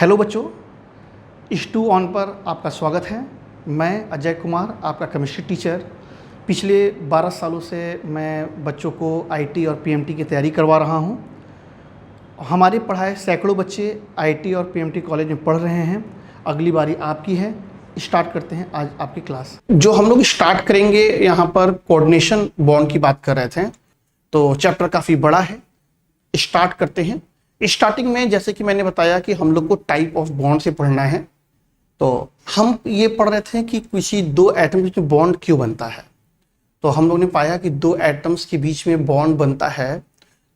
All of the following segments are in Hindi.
हेलो बच्चों, H2 ऑन पर आपका स्वागत है। मैं अजय कुमार, आपका केमिस्ट्री टीचर। पिछले 12 सालों से मैं बच्चों को आईटी और पीएमटी की तैयारी करवा रहा हूं। हमारे पढ़ाए सैकड़ों बच्चे आईटी और पीएमटी कॉलेज में पढ़ रहे हैं। अगली बारी आपकी है। स्टार्ट करते हैं आज आपकी क्लास। जो हम लोग स्टार्ट करेंगे, यहाँ पर कोऑर्डिनेशन बॉन्ड की बात कर रहे थे, तो चैप्टर काफ़ी बड़ा है। स्टार्ट करते हैं। स्टार्टिंग में जैसे कि मैंने बताया कि हम लोग को टाइप ऑफ बॉन्ड से पढ़ना है, तो हम ये पढ़ रहे थे कि किसी दो एटम के बीच में बॉन्ड क्यों बनता है। तो हम लोग ने पाया कि दो एटम्स के बीच में बॉन्ड बनता है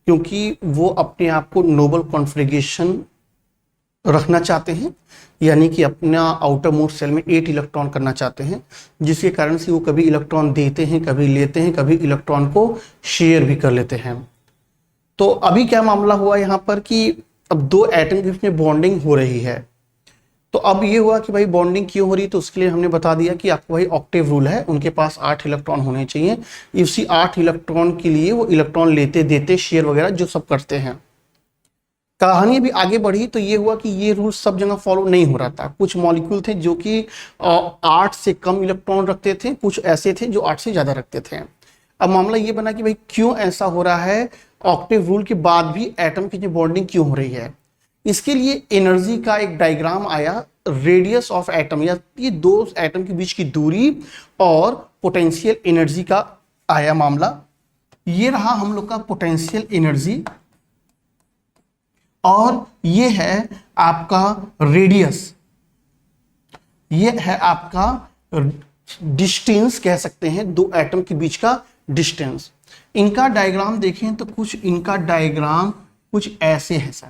क्योंकि वो अपने आप को नोबल कॉन्फ़िगरेशन रखना चाहते हैं, यानी कि अपना आउटर मोस्ट सेल में 8 इलेक्ट्रॉन करना चाहते हैं, जिसके कारण से वो कभी इलेक्ट्रॉन देते हैं, कभी लेते हैं, कभी इलेक्ट्रॉन को शेयर भी कर लेते हैं। तो अभी क्या मामला हुआ यहाँ पर कि अब दो एटम के बीच में बॉन्डिंग हो रही है। तो अब ये हुआ कि भाई बॉन्डिंग क्यों हो रही है, तो उसके लिए हमने बता दिया कि आपको भाई ऑक्टेव रूल है, उनके पास 8 इलेक्ट्रॉन होने चाहिए। इसी 8 इलेक्ट्रॉन के लिए वो इलेक्ट्रॉन लेते देते शेयर वगैरह जो सब करते हैं। कहानी अभी आगे बढ़ी तो ये हुआ कि ये रूल सब जगह फॉलो नहीं हो रहा था। कुछ मॉलिक्यूल थे जो कि 8 से कम इलेक्ट्रॉन रखते थे, कुछ ऐसे थे जो 8 से ज़्यादा रखते थे। अब मामला ये बना कि भाई क्यों ऐसा हो रहा है, ऑक्टेव रूल के बाद भी एटम की जो बॉन्डिंग क्यों हो रही है। इसके लिए एनर्जी का एक डायग्राम आया, रेडियस ऑफ एटम, या ये दो एटम के बीच की दूरी और पोटेंशियल एनर्जी का आया मामला। ये रहा हम लोग का पोटेंशियल एनर्जी और ये है आपका रेडियस, ये है आपका डिस्टेंस कह सकते हैं, दो एटम के बीच का डिस्टेंस। इनका डायग्राम देखें तो कुछ इनका डायग्राम कुछ ऐसे है सर।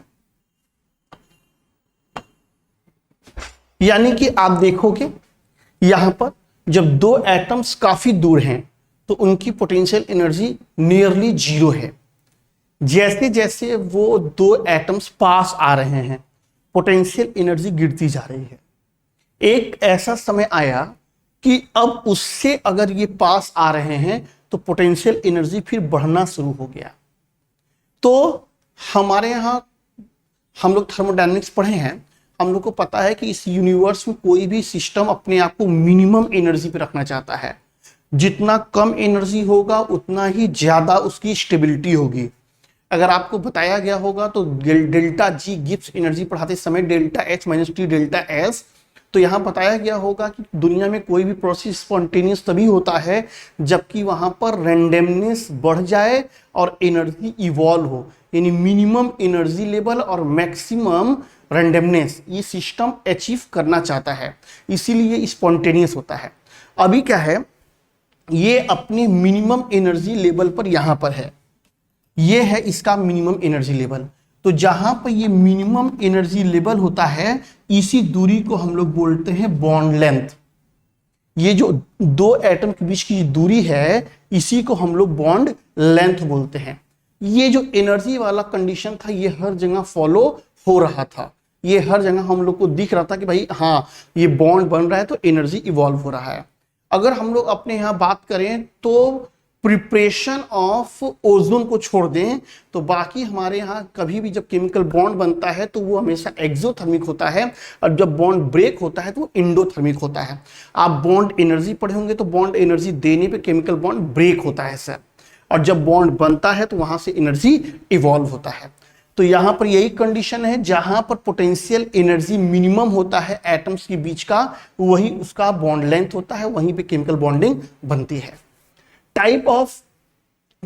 यानी कि आप देखोगे यहां पर जब दो एटम्स काफी दूर हैं तो उनकी पोटेंशियल एनर्जी नियरली 0 है। जैसे जैसे वो दो एटम्स पास आ रहे हैं पोटेंशियल एनर्जी गिरती जा रही है। एक ऐसा समय आया कि अब उससे अगर ये पास आ रहे हैं तो पोटेंशियल एनर्जी फिर बढ़ना शुरू हो गया। तो हमारे यहाँ हम लोग थर्मोडायनेमिक्स पढ़े हैं, हम लोग को पता है कि इस यूनिवर्स में कोई भी सिस्टम अपने आप को मिनिमम एनर्जी पे रखना चाहता है। जितना कम एनर्जी होगा उतना ही ज्यादा उसकी स्टेबिलिटी होगी। अगर आपको बताया गया होगा तो डेल्टा जी गिब्स एनर्जी पढ़ाते समय delta H minus T delta S, तो यहां बताया गया होगा कि दुनिया में कोई भी प्रोसेस स्पॉन्टेनियस तभी होता है जबकि वहां पर रैंडमनेस बढ़ जाए और एनर्जी इवॉल्व हो, यानी मिनिमम एनर्जी लेवल और मैक्सिमम रैंडमनेस ये सिस्टम अचीव करना चाहता है, इसीलिए स्पॉन्टेनियस होता है। अभी क्या है, ये अपने मिनिमम एनर्जी लेवल पर यहां पर है, ये है इसका मिनिमम एनर्जी लेवल। तो जहां पर ये मिनिमम एनर्जी लेवल होता है इसी दूरी को हम लोग बोलते हैं बॉन्ड लेंथ। ये जो दो एटम के बीच की दूरी है इसी को हम लोग बॉन्ड लेंथ बोलते हैं। ये जो एनर्जी वाला कंडीशन था ये हर जगह फॉलो हो रहा था, ये हर जगह हम लोग को दिख रहा था कि भाई हाँ ये बॉन्ड बन रहा है तो एनर्जी इवॉल्व हो रहा है। अगर हम लोग अपने यहाँ बात करें तो प्रिपरेशन ऑफ ओजोन को छोड़ दें तो बाकी हमारे यहाँ कभी भी जब केमिकल बॉन्ड बनता है तो वो हमेशा एक्सोथर्मिक होता है, और जब बॉन्ड ब्रेक होता है तो वो इंडोथर्मिक होता है। आप बॉन्ड एनर्जी पढ़े होंगे तो बॉन्ड एनर्जी देने पे केमिकल बॉन्ड ब्रेक होता है सर, और जब बॉन्ड बनता है तो वहां से एनर्जी इवॉल्व होता है। तो यहाँ पर यही कंडीशन है, जहां पर पोटेंशियल एनर्जी मिनिमम होता है एटम्स के बीच का, वही उसका बॉन्ड लेंथ होता है, वहीं पे केमिकल बॉन्डिंग बनती है। टाइप ऑफ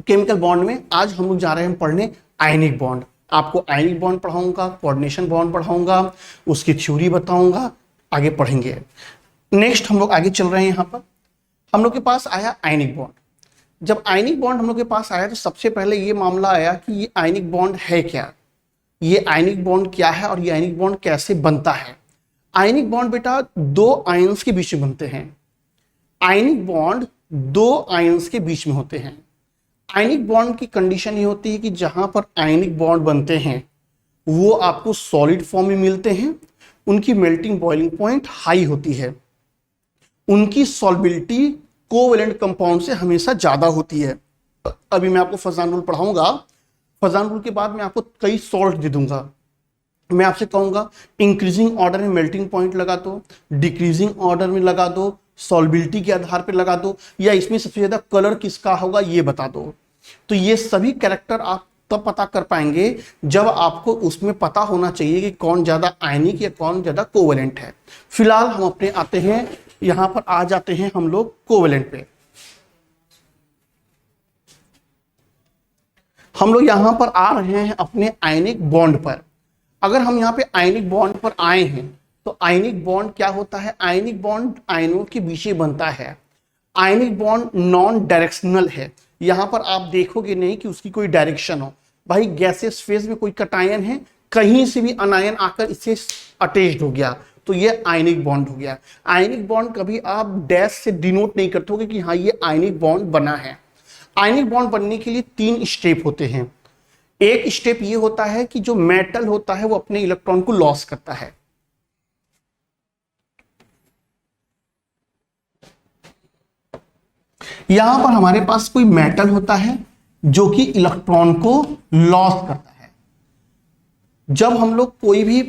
केमिकल बॉन्ड में आज हम लोग जा रहे हैं पढ़ने आयनिक बॉन्ड। आपको आयनिक बॉन्ड पढ़ाऊंगा, कोऑर्डिनेशन बॉन्ड पढ़ाऊंगा, उसकी थ्योरी बताऊंगा, आगे पढ़ेंगे। नेक्स्ट हम लोग आगे चल रहे हैं। यहाँ पर हम लोग के पास आया आयनिक बॉन्ड। जब आयनिक बॉन्ड हम लोग के पास आया तो सबसे पहले ये मामला आया कि ये आयनिक बॉन्ड है क्या, ये आयनिक बॉन्ड क्या है और ये आयनिक बॉन्ड कैसे बनता है। आयनिक बॉन्ड बेटा दो आयंस के बीच में बनते हैं। आयनिक बॉन्ड दो आयंस के बीच में होते हैं। आयनिक बॉन्ड की कंडीशन ये होती है कि जहां पर आयनिक बॉन्ड बनते हैं वो आपको सॉलिड फॉर्म में मिलते हैं, उनकी मेल्टिंग बॉइलिंग पॉइंट हाई होती है, उनकी सॉल्बिलिटी कोवेलेंट कंपाउंड से हमेशा ज्यादा होती है। अभी मैं आपको फजान रूल पढ़ाऊंगा, फजान रूल के बाद मैं आपको कई सॉल्ट दे दूंगा। मैं आपसे कहूंगा इंक्रीजिंग ऑर्डर में मेल्टिंग पॉइंट लगा दो, डिक्रीजिंग ऑर्डर में लगा दो, सॉल्बिलिटी के आधार पर लगा दो, या इसमें सबसे ज्यादा कलर किसका होगा ये बता दो। तो ये सभी कैरेक्टर आप तब पता कर पाएंगे जब आपको उसमें पता होना चाहिए कि कौन ज्यादा आयनिक या कौन ज्यादा कोवेलेंट है। फिलहाल हम अपने आते हैं, यहां पर आ जाते हैं हम लोग कोवेलेंट पे। हम लोग यहां पर आ रहे हैं अपने आयनिक बॉन्ड पर। अगर हम यहां पे आयनिक बॉन्ड पर आए हैं तो आयनिक बॉन्ड क्या होता है? आयनिक बॉन्ड आयनों के बीच ही बनता है। आयनिक बॉन्ड नॉन डायरेक्शनल है। यहां पर आप देखोगे नहीं कि उसकी कोई डायरेक्शन हो। भाई गैसेस फेज में कोई कटायन है, कहीं से भी अनायन आकर इससे अटैच्ड हो गया तो ये आयनिक बॉन्ड हो गया। आयनिक बॉन्ड कभी आप डैश से डिनोट नहीं करते होगे कि हाँ ये आयनिक बॉन्ड बना है। आयनिक बॉन्ड बनने के लिए 3 स्टेप होते हैं। एक स्टेप ये होता है कि जो मेटल होता है वो अपने इलेक्ट्रॉन को लॉस करता है। यहां पर हमारे पास कोई मेटल होता है जो कि इलेक्ट्रॉन को लॉस करता है। जब हम लोग कोई भी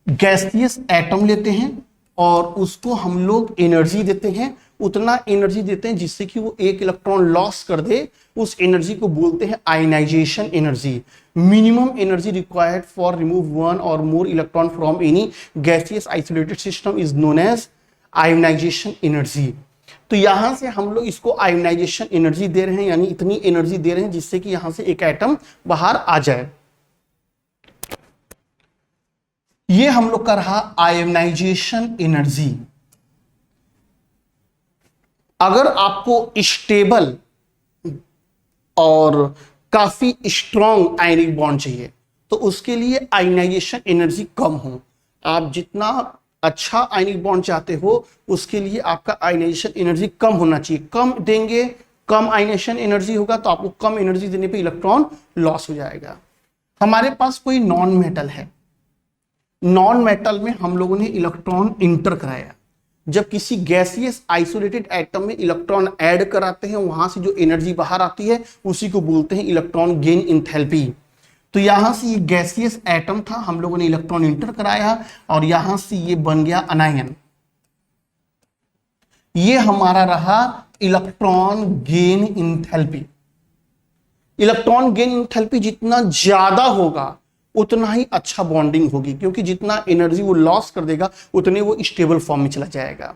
गैसियस एटम लेते हैं और उसको हम लोग एनर्जी देते हैं, उतना एनर्जी देते हैं जिससे कि वो एक इलेक्ट्रॉन लॉस कर दे, उस एनर्जी को बोलते हैं ionisation energy. Minimum energy required for remove one और more electron from any gaseous isolated system is known as ionisation energy. तो यहां से हम लोग इसको आयोनाइजेशन एनर्जी दे रहे हैं, यानी इतनी एनर्जी दे रहे हैं जिससे कि यहां से एक एटम बाहर आ जाए। ये हम लोग का रहा आयोनाइजेशन एनर्जी। अगर आपको स्टेबल और काफी स्ट्रॉन्ग आयनिक बॉन्ड चाहिए तो उसके लिए आयनाइजेशन एनर्जी कम हो। आप जितना अच्छा आयनिक बॉन्ड चाहते हो उसके लिए आपका आयनाइजेशन एनर्जी कम होना चाहिए। कम देंगे, कम आयनाइजेशन एनर्जी होगा तो आपको कम एनर्जी देने पे इलेक्ट्रॉन लॉस हो जाएगा। हमारे पास कोई नॉन मेटल है, नॉन मेटल में हम लोगों ने इलेक्ट्रॉन इंटर कराया। जब किसी गैसियस आइसोलेटेड एटम में इलेक्ट्रॉन ऐड कराते हैं, वहां से जो एनर्जी बाहर आती है उसी को बोलते हैं इलेक्ट्रॉन गेन इंथैल्पी। तो यहां से ये गैसियस एटम था, हम लोगों ने इलेक्ट्रॉन इंटर कराया और यहां से ये बन गया अनायन। ये हमारा रहा electron gain enthalpy. Electron gain enthalpy जितना ज्यादा होगा उतना ही अच्छा बॉन्डिंग होगी, क्योंकि जितना एनर्जी वो लॉस कर देगा उतने वो स्टेबल फॉर्म में चला जाएगा।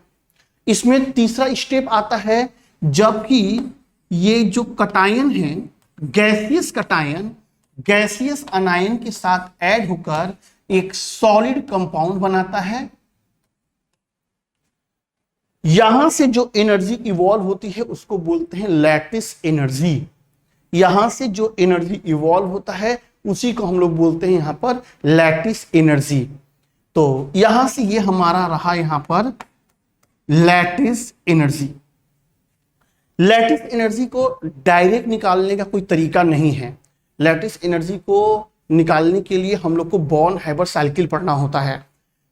इसमें तीसरा स्टेप आता है जबकि ये जो कटायन है, गैसियस कटायन गैसियस अनायन के साथ ऐड होकर एक सॉलिड कंपाउंड बनाता है। यहां से जो एनर्जी इवॉल्व होती है उसको बोलते हैं लैटिस एनर्जी। यहां से जो एनर्जी इवॉल्व होता है उसी को हम लोग बोलते हैं यहां पर लैटिस एनर्जी। तो यहां से ये हमारा रहा यहां पर लैटिस एनर्जी। लैटिस एनर्जी को डायरेक्ट निकालने का कोई तरीका नहीं है। लैटिस एनर्जी को निकालने के लिए हम लोग को बॉर्न हैबर साइकिल पढ़ना होता है।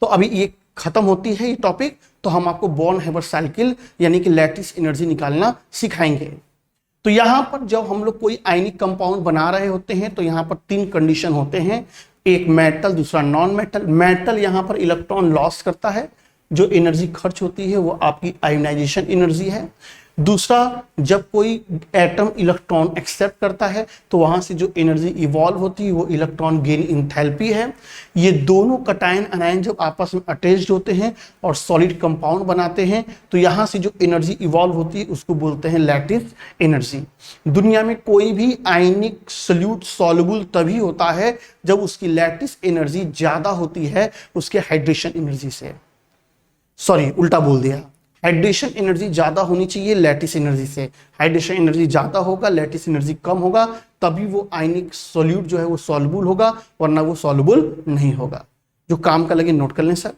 तो अभी ये खत्म होती है ये टॉपिक तो हम आपको बॉर्न हैबर साइकिल यानी कि लैटिस एनर्जी निकालना सिखाएंगे। तो यहां पर जब हम लोग कोई आयनिक कंपाउंड बना रहे होते हैं तो यहां पर 3 कंडीशन होते हैं, एक मेटल, दूसरा नॉन मेटल। मेटल यहां पर इलेक्ट्रॉन लॉस करता है, जो एनर्जी खर्च होती है वो आपकी आयोनाइजेशन एनर्जी है। दूसरा, जब कोई एटम इलेक्ट्रॉन एक्सेप्ट करता है तो वहां से जो एनर्जी इवॉल्व होती है वो इलेक्ट्रॉन गेन इंथैल्पी है। ये दोनों कटायन अनायन जब आपस में अटैच्ड होते हैं और सॉलिड कंपाउंड बनाते हैं तो यहां से जो एनर्जी इवॉल्व होती है उसको बोलते हैं लैटिस एनर्जी। दुनिया में कोई भी आयनिक सॉल्यूट सॉल्युबल तभी होता है जब उसकी लैटिस एनर्जी ज्यादा होती है उसके हाइड्रेशन एनर्जी से। सॉरी, उल्टा बोल दिया। हाइड्रेशन एनर्जी ज्यादा होनी चाहिए लैटिस एनर्जी से। हाइड्रेशन एनर्जी ज्यादा होगा, लैटिस एनर्जी कम होगा, तभी वो आयनिक सॉल्यूट जो है वो सॉल्युबल होगा, वरना वो सॉल्युबल नहीं होगा। जो काम का लगे नोट कर लें सर।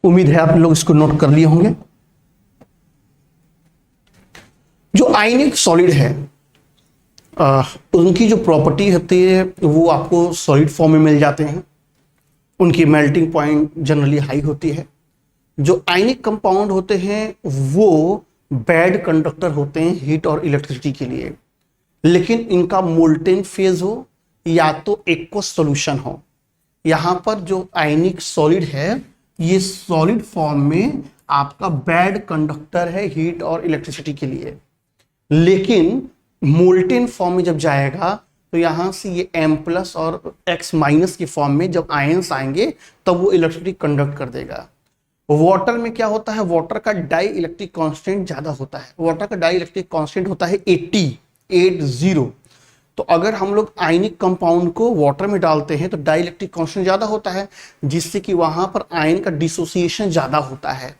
उम्मीद है आप लोग इसको नोट कर लिए होंगे। जो आयनिक सॉलिड है उनकी जो प्रॉपर्टी होती है वो आपको सॉलिड फॉर्म में मिल जाते हैं। उनकी मेल्टिंग पॉइंट जनरली हाई होती है। जो आयनिक कंपाउंड होते हैं वो बैड कंडक्टर होते हैं हीट और इलेक्ट्रिसिटी के लिए, लेकिन इनका मोल्टेन फेज हो या तो एक्वस सॉल्यूशन हो। यहां पर जो आयनिक सॉलिड है ये सॉलिड फॉर्म में आपका बैड कंडक्टर है हीट और इलेक्ट्रिसिटी के लिए, लेकिन मोल्टेन फॉर्म में जब जाएगा तो यहां से ये M+ और X- के फॉर्म में जब आयंस आएंगे तब वो इलेक्ट्रिसिटी कंडक्ट कर देगा। वाटर में क्या होता है, वाटर का डाई इलेक्ट्रिक कांस्टेंट ज्यादा होता है। वाटर का डाई इलेक्ट्रिक कांस्टेंट होता है 80। तो अगर हम लोग आयनिक कंपाउंड को वाटर में डालते हैं तो डाई इलेक्ट्रिक कांस्टेंट ज्यादा होता है, जिससे कि वहां पर आयन का डिसोसिएशन ज्यादा होता है।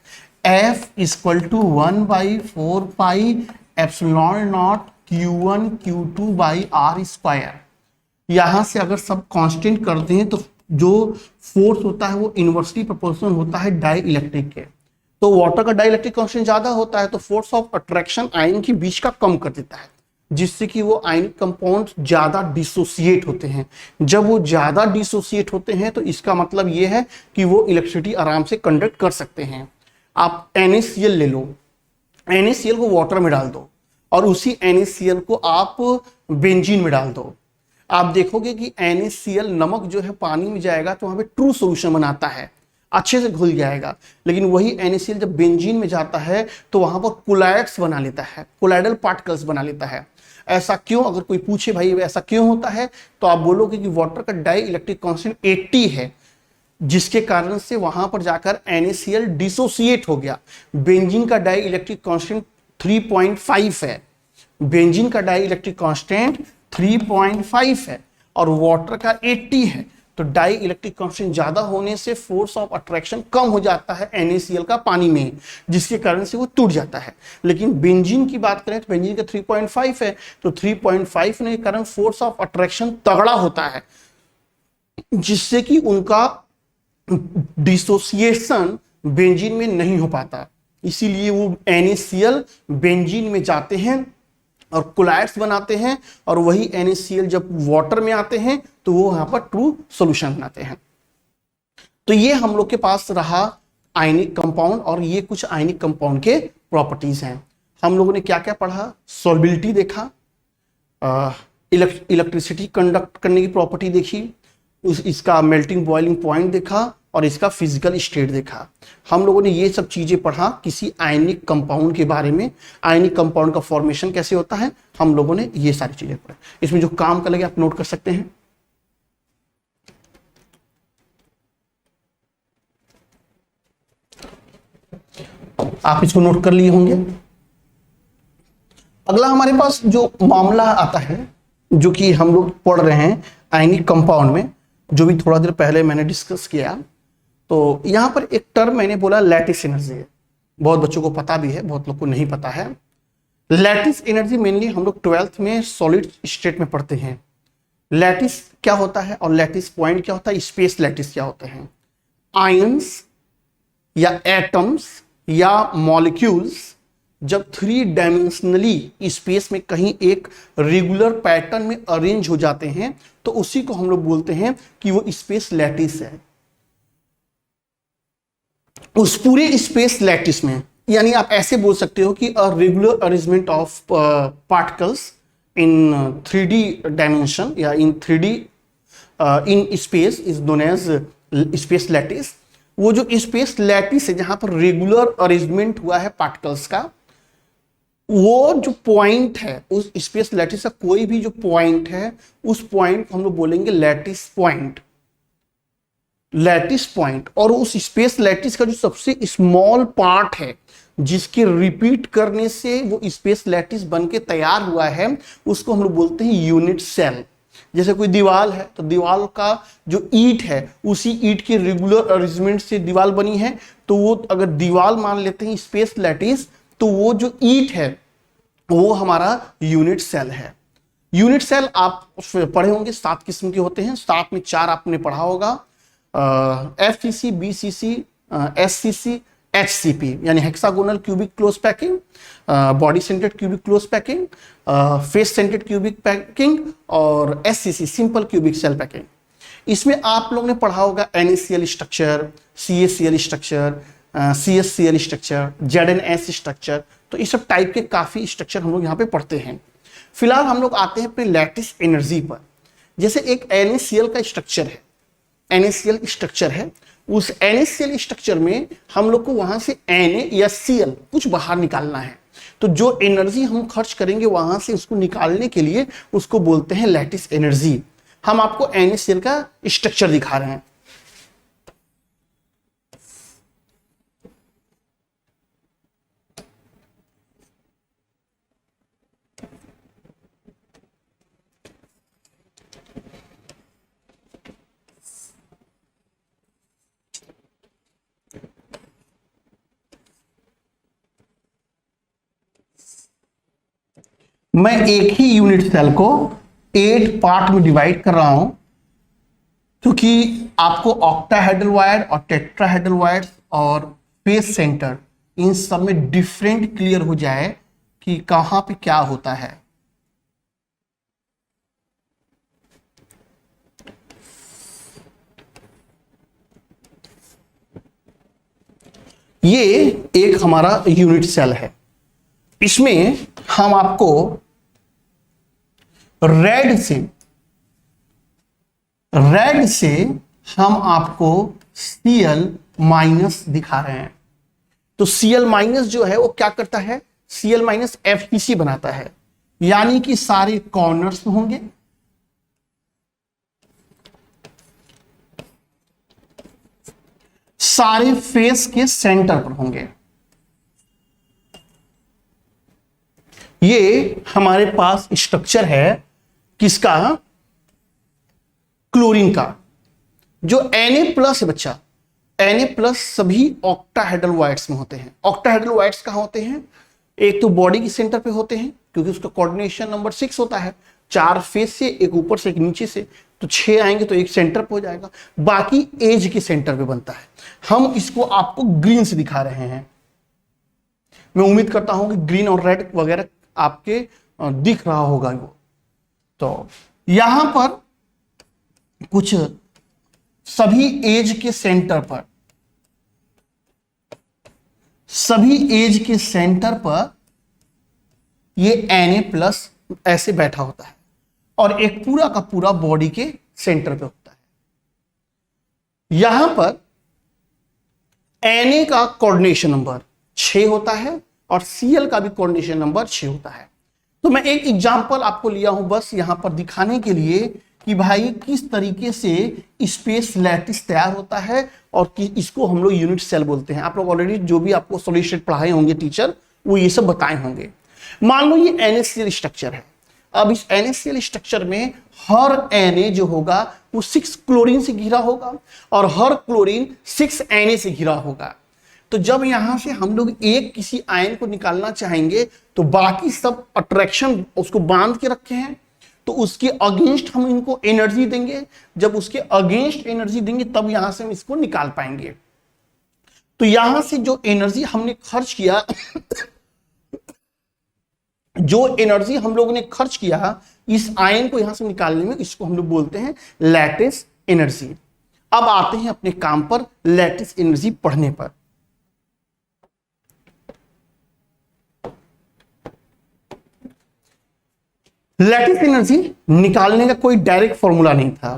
F = 1/4 pi epsilon not Q1 Q2/R²। यहां से अगर सब कांस्टेंट करते हैं तो जो फोर्स होता है वो इनवर्सली प्रोपोर्शनल होता है डाई इलेक्ट्रिक के। तो वाटर का डाई इलेक्ट्रिक कांस्टेंट ज्यादा होता है तो फोर्स ऑफ अट्रैक्शन आयन के बीच का कम कर देता है, जिससे कि वो आयनिक कंपाउंड ज्यादा डिसोसिएट होते हैं। जब वो ज्यादा डिसोसिएट होते हैं तो इसका मतलब ये है कि वो इलेक्ट्रिसिटी आराम से कंडक्ट कर सकते हैं। आप NaCl ले लो, NaCl को वाटर में डाल दो और उसी NaCl को आप बेंजीन में डाल दो। आप देखोगे कि NaCl नमक जो है पानी में जाएगा तो वहां पे ट्रू सॉल्यूशन बनाता है, अच्छे से घुल जाएगा। लेकिन वही NaCl जब बेंजीन में जाता है तो वहां पर कोलाइड्स बना लेता है, कोलाइडल पार्टिकल्स बना लेता है। ऐसा क्यों? अगर कोई पूछे भाई ऐसा क्यों होता है तो आप बोलोगे कि वाटर का डाई इलेक्ट्रिक कांस्टेंट 80 है, जिसके कारण से वहां पर जाकर NaCl डिसोसिएट हो गया। बेंजीन का डाई इलेक्ट्रिक कांस्टेंट 3.5 है, बेंजीन का डाई इलेक्ट्रिक कांस्टेंट 3.5 है और वाटर का 80 है। तो डाई इलेक्ट्रिक कांस्टेंट ज्यादा होने से फोर्स ऑफ अट्रैक्शन कम हो जाता है NaCl का पानी में, जिसके कारण से वो टूट जाता है। लेकिन बेंजीन की बात करें तो बेंजीन का 3.5 है, तो 3.5 के कारण फोर्स ऑफ अट्रैक्शन तगड़ा होता है, जिससे कि उनका डिसोसिएशन बेंजीन में नहीं हो पाता। इसीलिए वो NaCl बेंजीन में जाते हैं और कोलाइड्स बनाते हैं, और वही NaCl जब वाटर में आते हैं तो वो यहां पर ट्रू सॉल्यूशन बनाते हैं। तो ये हम लोग के पास रहा आयनिक कंपाउंड, और ये कुछ आयनिक कंपाउंड के प्रॉपर्टीज हैं। हम लोगों ने क्या क्या पढ़ा? सॉल्युबिलिटी देखा, इलेक्ट्रिसिटी कंडक्ट करने की प्रॉपर्टी देखी, इसका मेल्टिंग बॉइलिंग पॉइंट देखा, और इसका फिजिकल स्टेट देखा। हम लोगों ने ये सब चीजें पढ़ा किसी आयनिक कंपाउंड के बारे में। आयनिक कंपाउंड का फॉर्मेशन कैसे होता है, हम लोगों ने ये सारी चीजें पढ़ा। इसमें जो काम का लगे आप नोट कर सकते हैं। आप इसको नोट कर लिए होंगे। अगला हमारे पास जो मामला आता है, जो कि हम लोग पढ़ रहे हैं आयनिक कंपाउंड में, जो भी थोड़ा देर पहले मैंने डिस्कस किया, तो यहां पर एक टर्म मैंने बोला लैटिस एनर्जी है। बहुत बच्चों को पता भी है, बहुत लोग को नहीं पता है। लैटिस एनर्जी मेनली हम लोग 12th में सॉलिड स्टेट में पढ़ते हैं। लैटिस क्या होता है और लैटिस पॉइंट क्या होता है, स्पेस लैटिस क्या होते हैं? आयंस या एटम्स या मॉलिक्यूल्स जब 3 डायमेंशनली स्पेस में कहीं एक रेगुलर पैटर्न में अरेंज हो जाते हैं तो उसी को हम लोग बोलते हैं कि वो स्पेस लैटिस है। उस पूरे स्पेस लैटिस में, यानी आप ऐसे बोल सकते हो कि a regular arrangement of particles in 3D dimension या in 3D in space is known as space lattice. वो जो स्पेस लैटिस है जहां पर रेगुलर अरेंजमेंट हुआ है पार्टिकल्स का, वो जो पॉइंट है उस स्पेस लैटिस का कोई भी जो पॉइंट है उस पॉइंट को हम लोग बोलेंगे लैटिस पॉइंट। लैटिस पॉइंट, और उस स्पेस लैटिस का जो सबसे स्मॉल पार्ट है जिसके रिपीट करने से वो स्पेस लैटिस बन के तैयार हुआ है, उसको हम लोग बोलते हैं यूनिट सेल। जैसे कोई दीवार है तो दीवार का जो ईंट है उसी ईंट के रेगुलर अरेंजमेंट से दीवार बनी है, तो वो अगर दीवार मान लेते हैं स्पेस लैटिस, तो वो जो ईंट है वो हमारा यूनिट सेल है। यूनिट सेल आप पढ़े होंगे 7 किस्म के होते हैं, 7 में 4 आपने पढ़ा होगा, FCC, BCC, SCC HCP यानी hexagonal cubic close packing, body centred cubic close packing, face centred cubic packing और SCC simple cubic cell packing. इसमें आप लोगों ने पढ़ा होगा NaCl structure, CaCl structure, CsCl structure, ZnS structure. तो इस सब टाइप के काफी स्ट्रक्चर हम लोग यहाँ पे पढ़ते हैं। फिलहाल हम लोग आते हैं अपने लैटिस एनर्जी पर। जैसे एक NaCl का स्ट्रक्चर है, NaCl स्ट्रक्चर है, उस NaCl स्ट्रक्चर में हम लोग को वहां से Na या Cl कुछ बाहर निकालना है। तो जो एनर्जी हम खर्च करेंगे वहां से उसको निकालने के लिए उसको बोलते हैं लैटिस एनर्जी। हम आपको NaCl का स्ट्रक्चर दिखा रहे हैं। मैं एक ही यूनिट सेल को 8 पार्ट में डिवाइड कर रहा हूं क्योंकि आपको ऑक्टाहेड्रल वायर और टेट्राहेड्रल वायर और फेस सेंटर इन सब में डिफरेंट क्लियर हो जाए कि कहां पे क्या होता है। ये एक हमारा यूनिट सेल है। इसमें हम आपको रेड से हम आपको Cl माइनस दिखा रहे हैं। तो Cl माइनस जो है वो क्या करता है, Cl माइनस FeC बनाता है, यानी कि सारे कॉर्नर्स में होंगे, सारे फेस के सेंटर पर होंगे। ये हमारे पास स्ट्रक्चर है किसका, क्लोरीन का। जो Na+ है बच्चा, Na+ सभी ऑक्टाहेड्रल वायर्स में होते हैं। ऑक्टाहेड्रल वायर्स कहां होते हैं, एक तो बॉडी के सेंटर पे होते हैं क्योंकि उसका कोऑर्डिनेशन नंबर 6 होता है, 4 फेस से, एक ऊपर से एक नीचे से, तो 6 आएंगे तो एक सेंटर पे हो जाएगा, बाकी एज के सेंटर पे बनता है। हम इसको आपको ग्रीन से दिखा रहे हैं। मैं उम्मीद करता हूं कि ग्रीन और रेड वगैरह आपके दिख रहा होगा वो। तो यहां पर कुछ सभी एज के सेंटर पर, ये Na+ ऐसे बैठा होता है और एक पूरा का पूरा बॉडी के सेंटर पे होता है। यहां पर Na का कोऑर्डिनेशन नंबर 6 होता है और Cl का भी कोऑर्डिनेशन नंबर 6 होता है। तो मैं एक एग्जांपल आपको लिया हूं बस यहां पर दिखाने के लिए कि भाई किस तरीके से स्पेस लैटिस तैयार होता है और इसको हम लोग यूनिट सेल बोलते हैं। आप लोग ऑलरेडी जो भी आपको सॉल्यूशन पढ़ाए होंगे टीचर, वो ये सब बताए होंगे। मान लो ये NaCl स्ट्रक्चर है। अब इस NaCl स्ट्रक्चर में हर Na जो होगा वो 6 क्लोरीन से घिरा होगा और हर क्लोरीन 6 Na से घिरा होगा। तो जब यहां से हम लोग एक किसी आयन को निकालना चाहेंगे तो बाकी सब अट्रैक्शन उसको बांध के रखे हैं, तो उसके अगेंस्ट हम इनको एनर्जी देंगे। जब उसके अगेंस्ट एनर्जी देंगे तब यहां से हम इसको निकाल पाएंगे। तो यहां से जो एनर्जी हमने खर्च किया हम लोगों ने खर्च किया इस आयन को यहां से निकालने में, इसको हम लोग बोलते हैं लैटिस एनर्जी। अब आते हैं अपने काम पर, लैटिस एनर्जी पढ़ने पर। लैटिस एनर्जी निकालने का कोई डायरेक्ट फॉर्मूला नहीं था।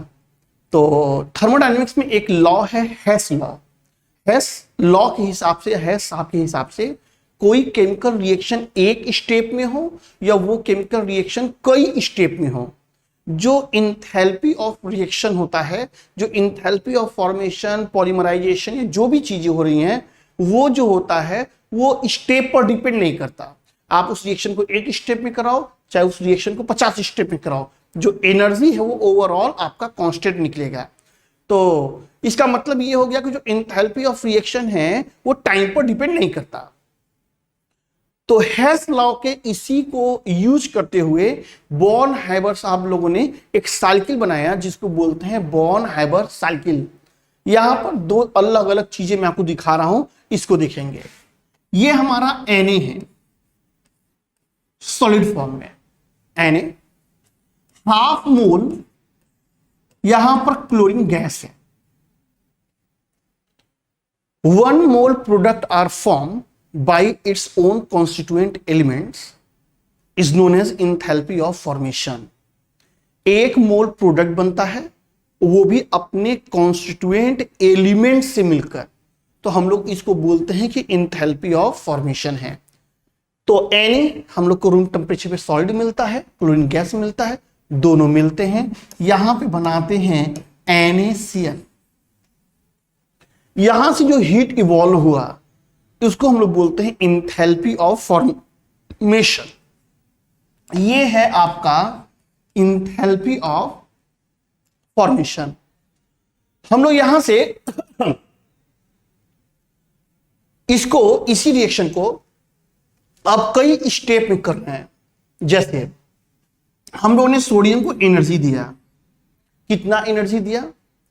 तो थर्मोडायनेमिक्स में एक लॉ है, हेस लॉ। हेस लॉ के हिसाब से, हेस साहब के हिसाब से, कोई केमिकल रिएक्शन एक स्टेप में हो या वो केमिकल रिएक्शन कई स्टेप में हो, जो इंथैल्पी ऑफ रिएक्शन होता है, जो इंथैल्पी ऑफ फॉर्मेशन, पॉलीमराइजेशन, या जो भी चीजें हो रही हैं, वो जो होता है वो स्टेप पर डिपेंड नहीं करता। आप उस रिएक्शन को एक स्टेप में कराओ चाहे उस रिएक्शन को 50 स्टेप में कराओ, जो एनर्जी है वो ओवरऑल आपका कांस्टेंट निकलेगा। तो इसका मतलब ये हो गया कि जो एंथैल्पी ऑफ रिएक्शन है वो टाइम पर डिपेंड नहीं करता। तो हेस लॉ के इसी को यूज करते हुए बॉर्न हाइबर साहब लोगों ने एक साइकिल बनाया जिसको बोलते हैं बॉर्न हाइबर साइकिल। यहां पर दो अलग अलग चीजें मैं आपको दिखा रहा हूं, इसको देखेंगे। ये हमारा Na है सॉलिड फॉर्म में, Na हाफ मोल, यहां पर क्लोरीन गैस है। 1 mole product are formed by its own constituent elements is known as enthalpy of formation। 1 mole product बनता है, वो भी अपने कॉन्स्टिट्यूएंट एलिमेंट से मिलकर, तो हम लोग इसको बोलते हैं कि इंथैल्पी ऑफ फॉर्मेशन है। तो Na हम लोग को रूम टेम्परेचर पे सॉलिड मिलता है, क्लोरीन गैस मिलता है, दोनों मिलते हैं, यहां पे बनाते हैं NaCl। यहां से जो हीट इवॉल्व हुआ इसको हम लोग बोलते हैं इंथैल्पी ऑफ फॉर्मेशन। ये है आपका इंथैल्पी ऑफ फॉर्मेशन। हम लोग यहां से इसको, इसी रिएक्शन को अब कई स्टेप में कर रहे हैं। जैसे हम लोगों ने सोडियम को एनर्जी दिया, कितना एनर्जी दिया?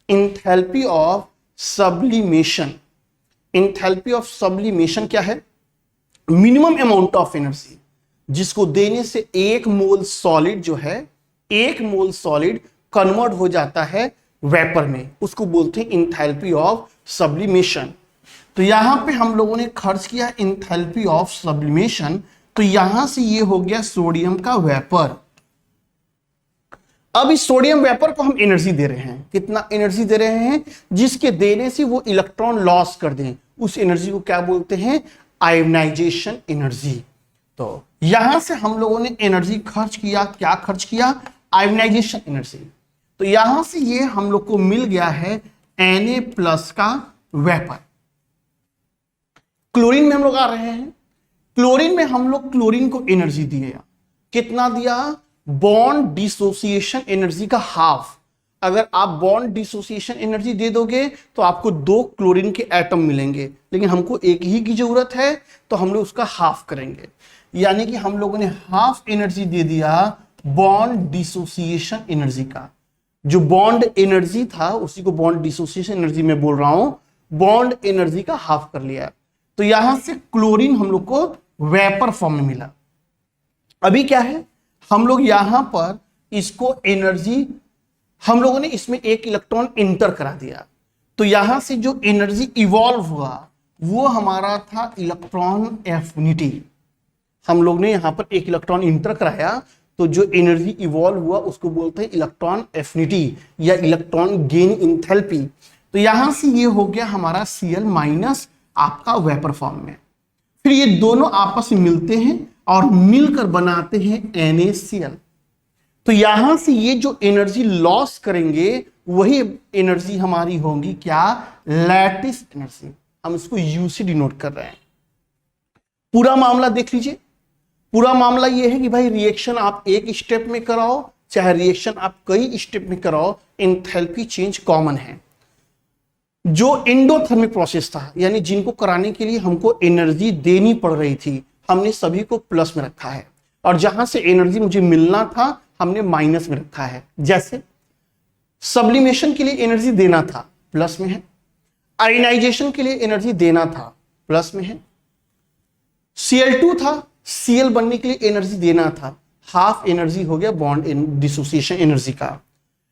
Enthalpy of sublimation. Enthalpy of sublimation क्या है? मिनिमम अमाउंट ऑफ एनर्जी जिसको देने से 1 मोल सॉलिड जो है, 1 मोल सॉलिड कन्वर्ट हो जाता है वेपर में, उसको बोलते हैं इंथैल्पी ऑफ सब्लिमेशन। तो यहां पे हम लोगों ने खर्च किया इंथैल्पी ऑफ सब्लिमेशन, तो यहां से ये हो गया सोडियम का वेपर। अब इस सोडियम वेपर को हम एनर्जी दे रहे हैं, कितना एनर्जी दे रहे हैं? जिसके देने से वो इलेक्ट्रॉन लॉस कर दें, उस एनर्जी को क्या बोलते हैं? Ionisation energy. तो यहां से हम लोगों ने एनर्जी खर्च किया, क्या खर्च किया? Ionisation energy. तो यहां से ये हम लोग को मिल गया है Na+ का वेपर। क्लोरीन में हम लोग आ रहे हैं, क्लोरीन में हम लोग क्लोरीन को एनर्जी दिया, कितना दिया? बॉन्ड डिसोसिएशन एनर्जी का हाफ। अगर आप बॉन्ड डिसोसिएशन एनर्जी दे दोगे तो आपको 2 क्लोरीन के एटम मिलेंगे, लेकिन हमको एक ही की जरूरत है, तो हम लोग उसका हाफ करेंगे। यानी कि हम लोगों ने हाफ एनर्जी दे दिया बॉन्ड डिसोसिएशन एनर्जी का। जो बॉन्ड एनर्जी था उसी को बॉन्ड डिसोसिएशन एनर्जी में बोल रहा हूं, बॉन्ड एनर्जी का हाफ कर लिया। तो यहां से क्लोरीन हम लोग को वेपर फॉर्म में मिला। अभी क्या है, हम लोग यहां पर इसको एनर्जी, हम लोगों ने इसमें 1 इलेक्ट्रॉन इंटर करा दिया, तो यहां से जो एनर्जी इवॉल्व हुआ वो हमारा था इलेक्ट्रॉन एफिनिटी। हम लोग ने यहां पर 1 इलेक्ट्रॉन इंटर कराया, तो जो एनर्जी इवॉल्व हुआ उसको बोलते हैं इलेक्ट्रॉन एफिनिटी या इलेक्ट्रॉन गेन इंथैल्पी। तो यहां से ये हो गया हमारा Cl- आपका वेपर फॉर्म में। फिर ये दोनों आपस में मिलते हैं और मिलकर बनाते हैं NaCl। तो यहां से ये जो एनर्जी लॉस करेंगे वही एनर्जी हमारी होगी क्या? Lattice energy. हम इसको U से डिनोट कर रहे हैं। पूरा मामला देख लीजिए। पूरा मामला ये है कि भाई रिएक्शन आप एक स्टेप में कराओ चाहे रिएक्शन आप कई स्टेप में कराओ, एंथैल्पी चेंज कॉमन है। जो एंडोथर्मिक प्रोसेस था, यानी जिनको कराने के लिए हमको एनर्जी देनी पड़ रही थी, हमने सभी को प्लस में रखा है, और जहां से एनर्जी मुझे मिलना था हमने माइनस में रखा है। जैसे सब्लिमेशन के लिए एनर्जी देना था, प्लस में है। आयनाइजेशन के लिए एनर्जी देना था, प्लस में है। Cl2 था, Cl बनने के लिए एनर्जी देना था, हाफ एनर्जी हो गया बॉन्ड डिसोसिएशन एनर्जी का।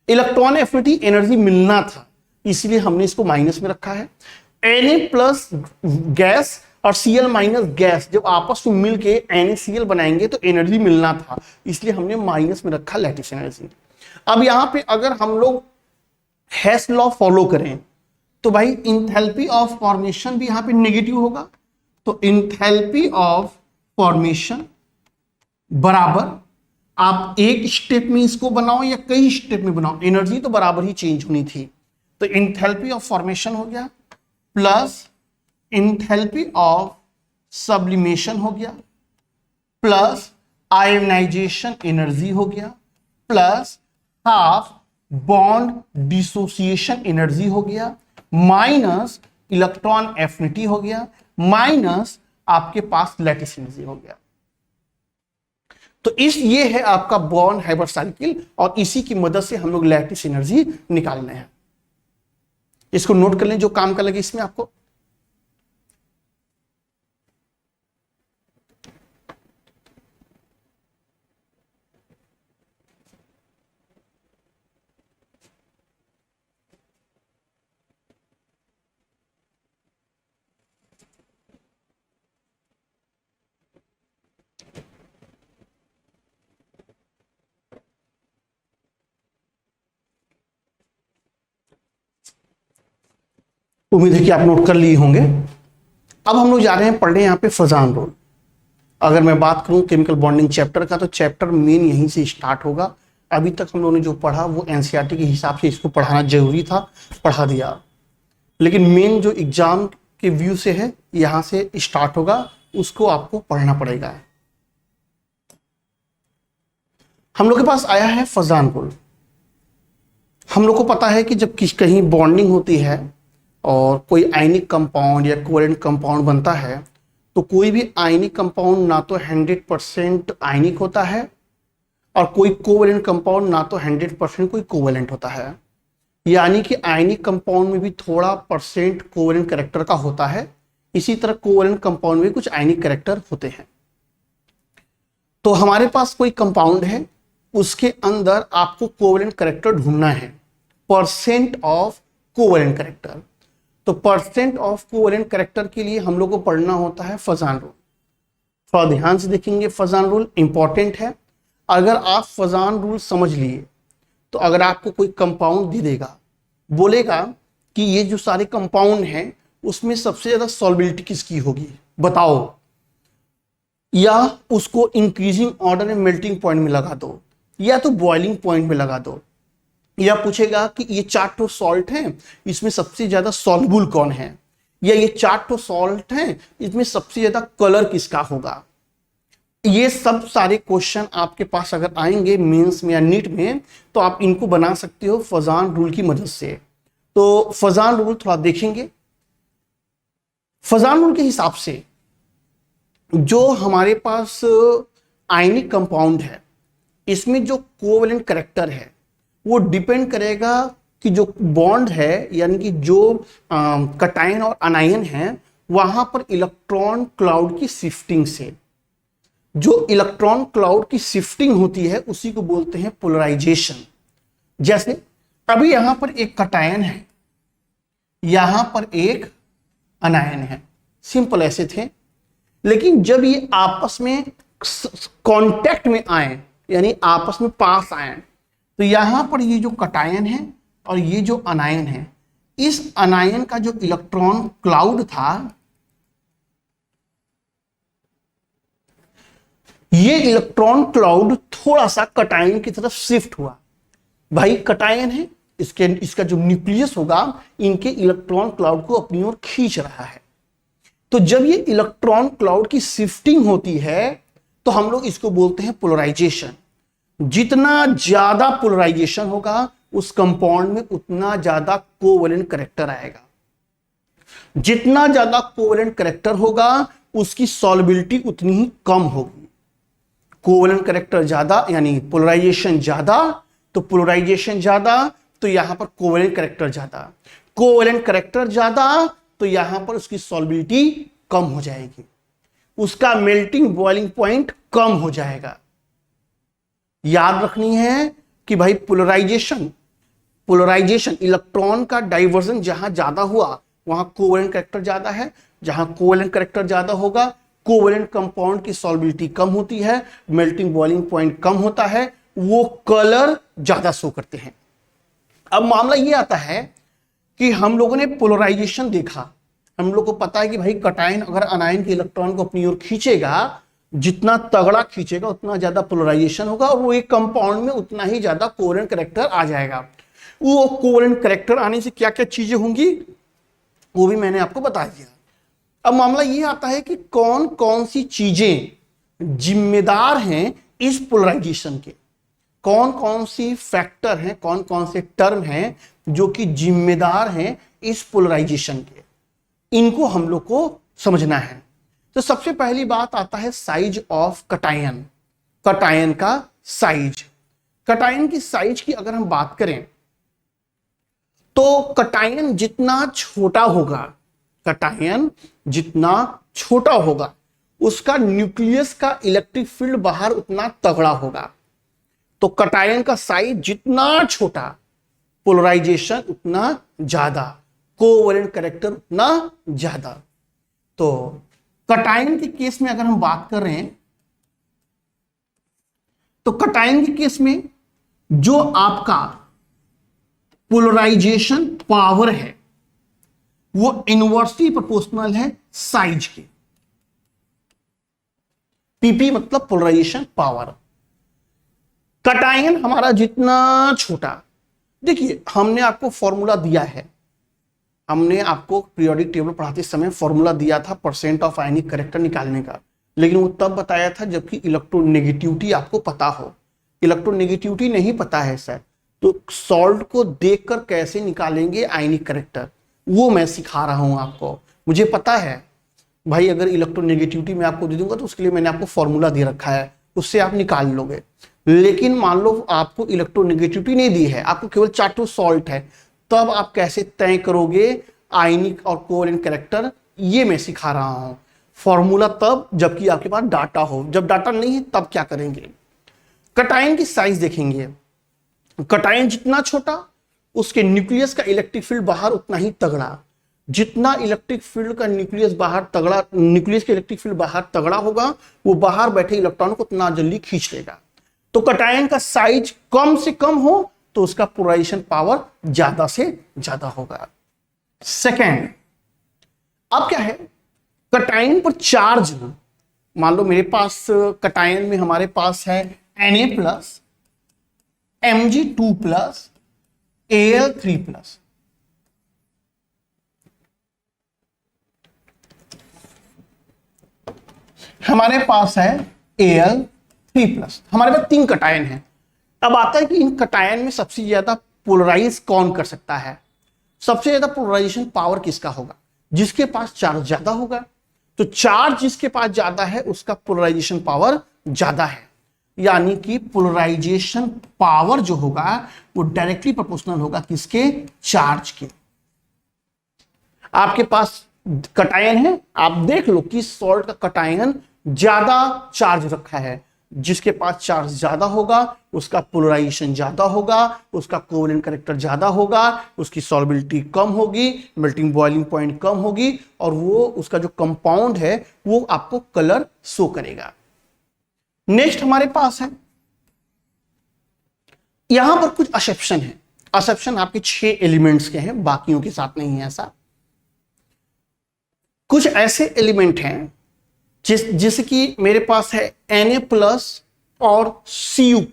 इलेक्ट्रॉन एफिनिटी एनर्जी मिलना था, इसलिए हमने इसको माइनस में रखा है। Na+ गैस और Cl- गैस जब आपस में मिलके NaCl बनाएंगे तो एनर्जी मिलना था, इसलिए हमने माइनस में रखा लैटिस एनर्जी। अब यहां पे अगर हम लोग हेस लॉ फॉलो करें तो भाई इंथैल्पी ऑफ फॉर्मेशन भी यहां पे नेगेटिव होगा। तो इंथैल्पी ऑफ फॉर्मेशन बराबर, आप एक स्टेप में इसको बनाओ या कई स्टेप में बनाओ, एनर्जी तो बराबर ही चेंज होनी थी। तो इंथैल्पी ऑफ फॉर्मेशन हो गया प्लस इंथैल्पी ऑफ सब्लिमेशन हो गया प्लस आयोनाइजेशन एनर्जी हो गया plus half bond dissociation energy हो गया माइनस इलेक्ट्रॉन एफिनिटी हो गया माइनस आपके पास लैटिस एनर्जी हो गया। तो ये है आपका बॉर्न हाइपर साइकिल और इसी की मदद से हम लोग लैटिस एनर्जी निकालने हैं। इसको नोट कर लें जो काम का लगे इसमें आपको। उम्मीद है कि आप नोट कर लिए होंगे। अब हम लोग जा रहे हैं पढ़ने यहाँ पे फजान रूल। अगर मैं बात करूं केमिकल बॉन्डिंग चैप्टर का, तो चैप्टर मेन यहीं से स्टार्ट होगा। अभी तक हम लोगों ने जो पढ़ा वो एनसीईआरटी के हिसाब से इसको पढ़ाना जरूरी था, पढ़ा दिया, लेकिन मेन जो एग्जाम के व्यू से है यहां से स्टार्ट होगा, उसको आपको पढ़ना पड़ेगा। हम लोग के पास आया है फजान रूल। हम लोग को पता है कि जब कहीं बॉन्डिंग होती है और कोई आयनिक कंपाउंड या कोवेलेंट कंपाउंड बनता है, तो कोई भी आयनिक कंपाउंड ना तो 100% आयनिक होता है और कोई कोवेलेंट कंपाउंड ना तो 100% कोई कोवेलेंट होता है। यानी कि आयनिक कंपाउंड में भी थोड़ा परसेंट कोवेलेंट कैरेक्टर का होता है, इसी तरह कोवेलेंट कंपाउंड में कुछ आयनिक कैरेक्टर होते हैं। तो हमारे पास कोई कंपाउंड है, उसके अंदर आपको कोवेलेंट कैरेक्टर ढूंढना है, परसेंट ऑफ कोवेलेंट कैरेक्टर। तो परसेंट ऑफ कोवेलेंट कैरेक्टर के लिए हम लोग को पढ़ना होता है फजान रूल। थोड़ा ध्यान से देखेंगे, फजान रूल इंपॉर्टेंट है। अगर आप फजान रूल समझ लिए तो अगर आपको कोई कंपाउंड दे देगा, बोलेगा कि ये जो सारे कंपाउंड हैं उसमें सबसे ज्यादा सॉल्बिलिटी किसकी होगी बताओ, या उसको इंक्रीजिंग ऑर्डर में मेल्टिंग पॉइंट में लगा दो या तो बॉइलिंग पॉइंट में लगा दो, या पूछेगा कि ये 4 ठो सॉल्ट हैं, इसमें सबसे ज्यादा सॉल्युबल कौन है, या ये 4 ठो सॉल्ट हैं, इसमें सबसे ज्यादा कलर किसका होगा। ये सब सारे क्वेश्चन आपके पास अगर आएंगे मेंस में या नीट में, तो आप इनको बना सकते हो फजान रूल की मदद से। तो फजान रूल थोड़ा देखेंगे। फजान रूल के हिसाब से जो हमारे पास आयनिक कंपाउंड है, इसमें जो कोवेलेंट कैरेक्टर है वो डिपेंड करेगा कि जो बॉन्ड है, यानी कि जो कटायन और अनायन है, वहां पर इलेक्ट्रॉन क्लाउड की शिफ्टिंग से। जो इलेक्ट्रॉन क्लाउड की शिफ्टिंग होती है उसी को बोलते हैं पोलराइजेशन। जैसे अभी यहां पर एक कटायन है, यहां पर एक अनायन है, सिंपल ऐसे थे। लेकिन जब ये आपस में कांटेक्ट में आए, यानी आपस में पास आए, तो यहां पर ये जो कटायन है और ये जो अनायन है, इस अनायन का जो इलेक्ट्रॉन क्लाउड था, ये इलेक्ट्रॉन क्लाउड थोड़ा सा कटायन की तरफ शिफ्ट हुआ। भाई कटायन है, इसका जो न्यूक्लियस होगा इनके इलेक्ट्रॉन क्लाउड को अपनी ओर खींच रहा है। तो जब ये इलेक्ट्रॉन क्लाउड की शिफ्टिंग होती है तो हम लोग इसको बोलते हैं पोलराइजेशन। जितना ज्यादा पोलराइजेशन होगा उस कंपाउंड में उतना ज्यादा कोवेलेंट कैरेक्टर आएगा। जितना ज्यादा कोवेलेंट कैरेक्टर होगा उसकी सॉल्युबिलिटी उतनी ही कम होगी। कोवेलेंट कैरेक्टर ज्यादा यानी पोलराइजेशन ज्यादा, तो पोलराइजेशन ज्यादा तो यहां पर कोवेलेंट कैरेक्टर ज्यादा, कोवेलेंट कैरेक्टर ज्यादा तो यहां पर उसकी सॉल्युबिलिटी कम हो जाएगी, उसका मेल्टिंग बॉइलिंग पॉइंट कम हो जाएगा। याद रखनी है कि भाई पोलराइजेशन इलेक्ट्रॉन का डाइवर्जन जहां ज्यादा हुआ वहां कोवेलेंट कैरेक्टर ज्यादा है, जहां कोवेलेंट कैरेक्टर ज्यादा होगा कोवेलेंट कंपाउंड की सॉल्युबिलिटी कम होती है, मेल्टिंग बॉइलिंग पॉइंट कम होता है, वो कलर ज्यादा शो करते हैं। अब मामला ये आता है कि हम लोगों ने पोलराइजेशन देखा, हम लोग को पता है कि भाई कटायन अगर अनायन के इलेक्ट्रॉन को अपनी ओर खींचेगा, जितना तगड़ा खींचेगा उतना ज्यादा पोलराइजेशन होगा और वो एक कंपाउंड में उतना ही ज्यादा कोवेलेंट कैरेक्टर आ जाएगा। वो कोवेलेंट कैरेक्टर आने से क्या क्या चीजें होंगी वो भी मैंने आपको बता दिया। अब मामला ये आता है कि कौन कौन सी चीजें जिम्मेदार हैं इस पोलराइजेशन के, कौन कौन सी फैक्टर हैं, कौन कौन से टर्म हैं जो कि जिम्मेदार हैं इस पोलराइजेशन के, इनको हम लोग को समझना है। तो सबसे पहली बात आता है साइज ऑफ कटायन, कटायन का साइज। कटायन की साइज की अगर हम बात करें तो कटायन जितना छोटा होगा, कटायन जितना छोटा होगा उसका न्यूक्लियस का इलेक्ट्रिक फील्ड बाहर उतना तगड़ा होगा। तो कटायन का साइज जितना छोटा, पोलराइजेशन उतना ज्यादा, कोवैलेंट कैरेक्टर उतना ज्यादा। तो कटायन के केस में अगर हम बात कर रहे हैं तो कटायन के केस में जो आपका पोलराइजेशन पावर है वो इनवर्सली प्रोपोर्शनल है साइज के। पीपी मतलब पोलराइजेशन पावर। कटायन हमारा जितना छोटा, देखिए हमने आपको फॉर्मूला दिया है, हमने आपको पीरियोडिक टेबल पढ़ाते समय फॉर्मूला दिया था परसेंट ऑफ आयनिक कैरेक्टर निकालने का, लेकिन वो तब बताया था जबकि इलेक्ट्रोनेगेटिविटी आपको पता हो। इलेक्ट्रोनेगेटिविटी नहीं पता है सर, तो सॉल्ट को देखकर कैसे निकालेंगे आयनिक कैरेक्टर, वो मैं सिखा रहा हूं आपको। मुझे पता है भाई, अगर इलेक्ट्रोनेगेटिविटी मैं आपको दे दूंगा तो उसके लिए मैंने आपको फॉर्मूला दे रखा है, उससे आप निकाल लोगे। लेकिन मान लो आपको इलेक्ट्रोनेगेटिविटी नहीं दी है, आपको केवल चार्टो सॉल्ट है, तब आप कैसे तय करोगे आयनिक और कोवैलेंट कैरेक्टर, ये मैं सिखा रहा हूं। फॉर्मूला तब जबकि आपके पास डाटा हो, जब डाटा नहीं है तब क्या करेंगे। कटायन की साइज देखेंगे, कटायन जितना छोटा उसके न्यूक्लियस का इलेक्ट्रिक फील्ड बाहर उतना ही तगड़ा। जितना इलेक्ट्रिक फील्ड का न्यूक्लियस बाहर तगड़ा, न्यूक्लियस का इलेक्ट्रिक फील्ड बाहर तगड़ा होगा, वो बाहर बैठे इलेक्ट्रॉन को उतना जल्दी खींच लेगा। तो कटायन का साइज कम से कम हो तो उसका पोलराइजेशन पावर ज्यादा से ज्यादा होगा। सेकेंड, अब क्या है, कटायन पर चार्ज, मान लो मेरे पास कटायन में हमारे पास है Na+, Mg2+, Al3+। हमारे पास है Al3+, हमारे पास 3 कटायन है। अब आता है कि इन कटायन में सबसे ज्यादा पोलराइज कौन कर सकता है। सबसे ज्यादा पोलराइजेशन पावर किसका होगा, जिसके पास चार्ज ज्यादा होगा। तो चार्ज जिसके पास ज्यादा है उसका पोलराइजेशन पावर ज्यादा है, यानी कि पोलराइजेशन पावर जो होगा वो डायरेक्टली प्रोपोर्शनल होगा किसके, चार्ज के। आपके पास कटायन है, आप देख लो कि सॉल्ट का कटायन ज्यादा चार्ज रखा है, जिसके पास चार्ज ज्यादा होगा उसका पोलराइजेशन ज्यादा होगा, उसका कोवैलेंट कैरेक्टर ज्यादा होगा, उसकी सॉल्युबिलिटी कम होगी, मेल्टिंग बॉइलिंग पॉइंट कम होगी, और वो उसका जो कंपाउंड है वो आपको कलर शो करेगा। नेक्स्ट हमारे पास है, यहां पर कुछ एक्सेप्शन है। एक्सेप्शन आपके 6 एलिमेंट्स के हैं, बाकियों के साथ नहीं है ऐसा। कुछ ऐसे एलिमेंट हैं जैसे कि मेरे पास है Na+ और Cu+।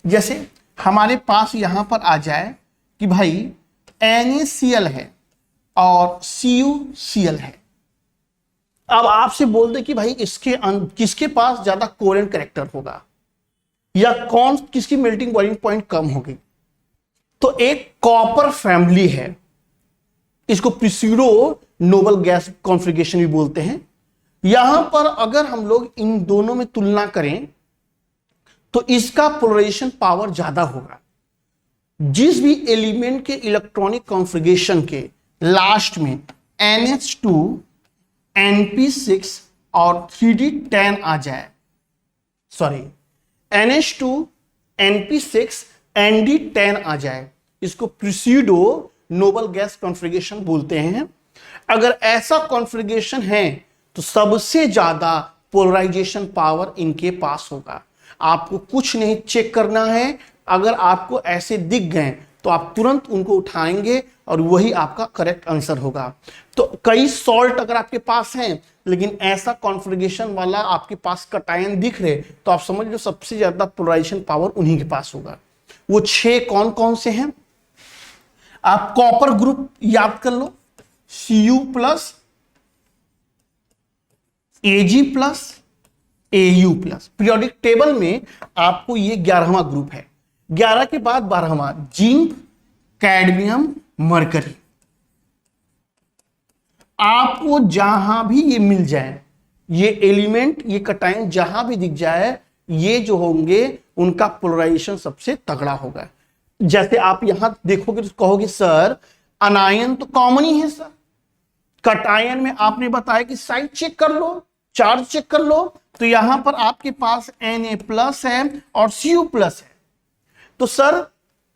जैसे हमारे पास यहां पर आ जाए कि भाई NaCl है और CuCl है। अब आपसे बोल दे कि भाई किसके पास ज्यादा कोवैलेंट कैरेक्टर होगा या कौन किसकी मेल्टिंग बॉइलिंग पॉइंट कम होगी। तो एक कॉपर फैमिली है, इसको प्रिसिडो नोबल गैस कॉन्फ़िगरेशन भी बोलते हैं। यहां पर अगर हम लोग इन दोनों में तुलना करें तो इसका पोलराइजेशन पावर ज्यादा होगा। जिस भी एलिमेंट के इलेक्ट्रॉनिक कॉन्फ़िगरेशन के लास्ट में NH2 Np6 और 3d10 आ जाए, सॉरी NH2 Np6 Nd10 आ जाए, इसको प्रिसिडो नोबल गैस कॉन्फ़िगरेशन बोलते हैं। अगर ऐसा कॉन्फ़िगरेशन है तो सबसे ज्यादा पोलराइजेशन पावर इनके पास होगा। आपको कुछ नहीं चेक करना है, अगर आपको ऐसे दिख गए तो आप तुरंत उनको उठाएंगे और वही आपका करेक्ट आंसर होगा। तो कई सॉल्ट अगर आपके पास हैं लेकिन ऐसा कॉन्फ़िगरेशन वाला आपके पास कटायन दिख रहे तो आप समझ लो सबसे ज्यादा पोलराइजेशन पावर उन्हीं के पास होगा। वो 6 कौन कौन से हैं, आप कॉपर ग्रुप याद कर लो, Cu+, Ag+, Au+। Periodic table में आपको ये 11वां ग्रुप है, 11 के बाद 12वां जिंक, कैडमियम, मरकरी। आपको जहां भी ये मिल जाए, ये एलिमेंट, ये कटायन जहां भी दिख जाए, ये जो होंगे उनका पोलराइजेशन सबसे तगड़ा होगा। जैसे आप यहां देखोगे तो कहोगे सर अनायन तो कॉमन ही है सर, कटायन में आपने बताया कि साइड चेक कर लो, चार्ज चेक कर लो, तो यहां पर आपके पास Na+ है और Cu+ है। तो सर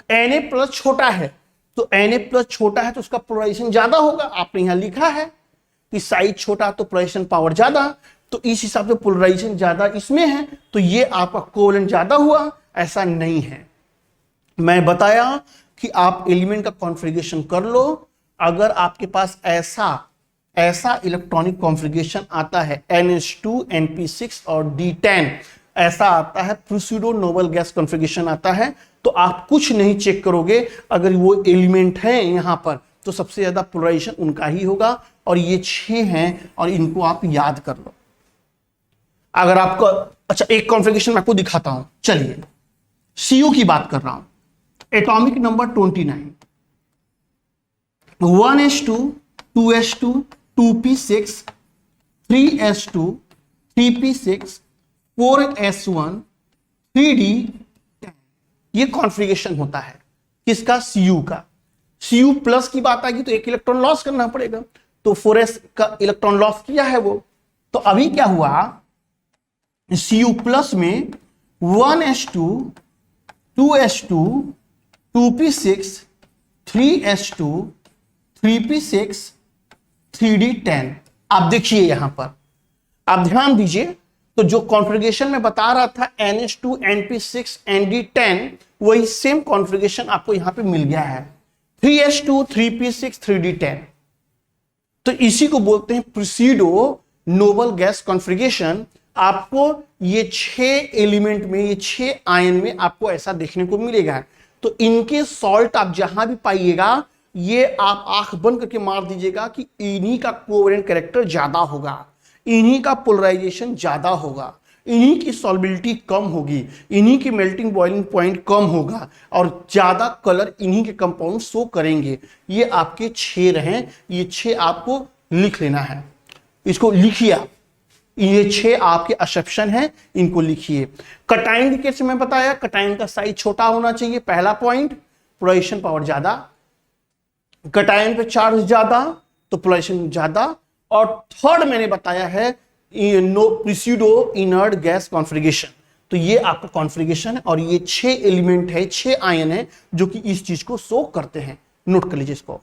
Na+ छोटा है, तो Na+ छोटा है तो उसका पोलराइजेशन ज्यादा होगा, आपने यहां लिखा है कि साइज छोटा तो पोलराइजेशन पावर ज्यादा, तो इस हिसाब से पोलराइजेशन ज्यादा इसमें है, तो ये आपका कोवेलेंट ज्यादा हुआ। ऐसा नहीं है, मैं बताया कि आप एलिमेंट का कॉन्फ़िगरेशन कर लो। अगर आपके पास ऐसा इलेक्ट्रॉनिक कॉन्फ़िगरेशन आता है NH2 NP6 और D10, ऐसा आता है प्रूसिडो नोबल गैस कॉन्फ़िगरेशन आता है, तो आप कुछ नहीं चेक करोगे, अगर वो एलिमेंट है यहां पर तो सबसे ज्यादा पोलराइजेशन उनका ही होगा, और ये 6 हैं और इनको आप याद कर लो। अगर आपको अच्छा एक कॉन्फ़िगरेशन मैं आपको दिखाता हूं, चलिए Cu की बात कर रहा हूं, atomic number 29, 1s2 2s2 2p6 3s2 3p6 4s1 3d10, ये कॉन्फ़िगरेशन होता है किसका? Cu का। Cu+ की बात आएगी तो एक इलेक्ट्रॉन लॉस करना पड़ेगा, तो 4s का इलेक्ट्रॉन लॉस किया है वो, तो अभी क्या हुआ Cu+ में 1s2 2s2 2p6 3s2 3p6 3d10। आप देखिए यहां पर, आप ध्यान दीजिए, तो जो कॉन्फ़िगरेशन में बता रहा था NH2 NP6 ND10, वही सेम कॉन्फ़िगरेशन आपको यहां पे मिल गया है 3s2 3p6 3d10। तो इसी को बोलते हैं प्रूसिडो नोबल गैस कॉन्फ़िगरेशन। आपको ये 6 एलिमेंट में, ये 6 आयन में आपको ऐसा देखने को मिलेगा। तो इनके सॉल्ट आप जहां भी पाइएगा, ये आप आंख बंद करके मार दीजिएगा कि इन्हीं का कोवेलेंट कैरेक्टर ज्यादा होगा, इन्हीं का पोलराइजेशन ज्यादा होगा, इन्हीं की सॉल्बिलिटी कम होगी, इन्हीं की मेल्टिंग बॉइलिंग पॉइंट कम होगा, और ज्यादा कलर इन्हीं के कंपाउंड शो करेंगे। ये आपके 6 रहे, ये 6 आपको लिख लेना है, इसको लिखिए आप, ये 6 आपके असम्पशन हैं, इनको लिखिए। कटायन के केस में बताया कटायन का साइज छोटा होना चाहिए, पहला पॉइंट, पोलराइजेशन पावर ज्यादा, कटायन पे चार्ज ज्यादा तो पोलराइजेशन ज्यादा, और थर्ड मैंने बताया है प्रूसिडो इनर्ट गैस कॉन्फ़िगरेशन। तो ये आपका कॉन्फ़िगरेशन है, और ये 6 एलिमेंट है, 6 आयन है जो कि इस चीज को शो करते हैं। नोट कर लीजिए इसको।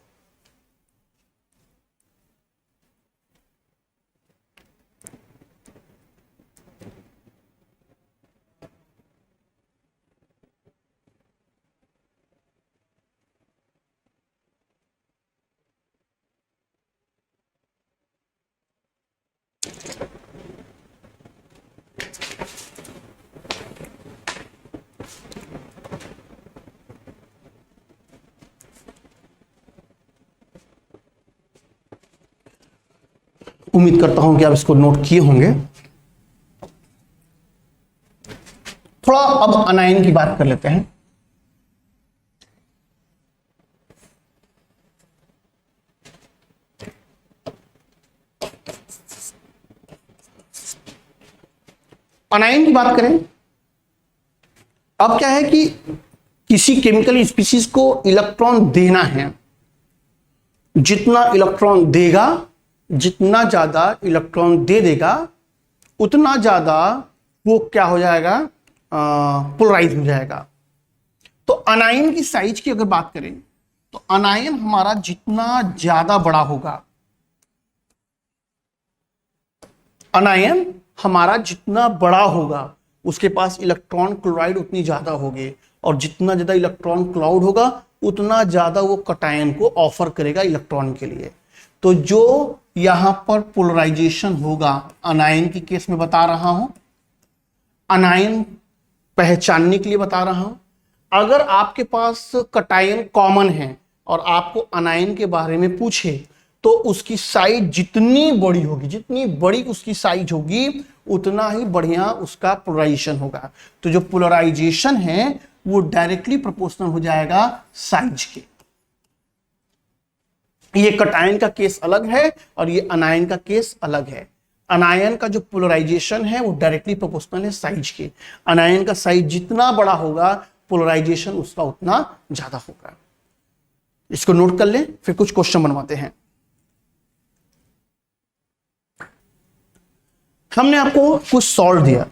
उम्मीद करता हूं कि आप इसको नोट किए होंगे। थोड़ा अब अनायन की बात कर लेते हैं। अनायन की बात करें, अब क्या है कि किसी केमिकल स्पीशीज को इलेक्ट्रॉन देना है, जितना इलेक्ट्रॉन देगा, जितना ज्यादा इलेक्ट्रॉन दे देगा, उतना ज्यादा वो क्या हो जाएगा, पोलराइज हो जाएगा। तो अनायन की साइज की अगर बात करें तो अनायन हमारा जितना ज्यादा बड़ा होगा, अनायन हमारा जितना बड़ा होगा, उसके पास इलेक्ट्रॉन क्लोराइड उतनी ज्यादा होगी, और जितना ज्यादा इलेक्ट्रॉन क्लाउड होगा उतना ज्यादा वो कटायन को ऑफर करेगा इलेक्ट्रॉन के लिए। तो जो यहां पर पोलराइजेशन होगा अनायन की केस में बता रहा हूं, अनायन पहचानने के लिए बता रहा हूं। अगर आपके पास कटायन कॉमन है और आपको अनायन के बारे में पूछे, तो उसकी साइज जितनी बड़ी होगी, जितनी बड़ी उसकी साइज होगी, उतना ही बढ़िया उसका पोलराइजेशन होगा। तो जो पोलराइजेशन है वो डायरेक्टली प्रोपोर्शनल हो जाएगा साइज के। ये कटायन का केस अलग है और ये अनायन का केस अलग है। अनायन का जो पोलराइजेशन है वो डायरेक्टली प्रोपोर्शनल है साइज के। अनायन का साइज जितना बड़ा होगा, पोलराइजेशन उसका उतना ज्यादा होगा। इसको नोट कर लें, फिर कुछ क्वेश्चन बनवाते हैं। हमने आपको कुछ सॉल्व दिया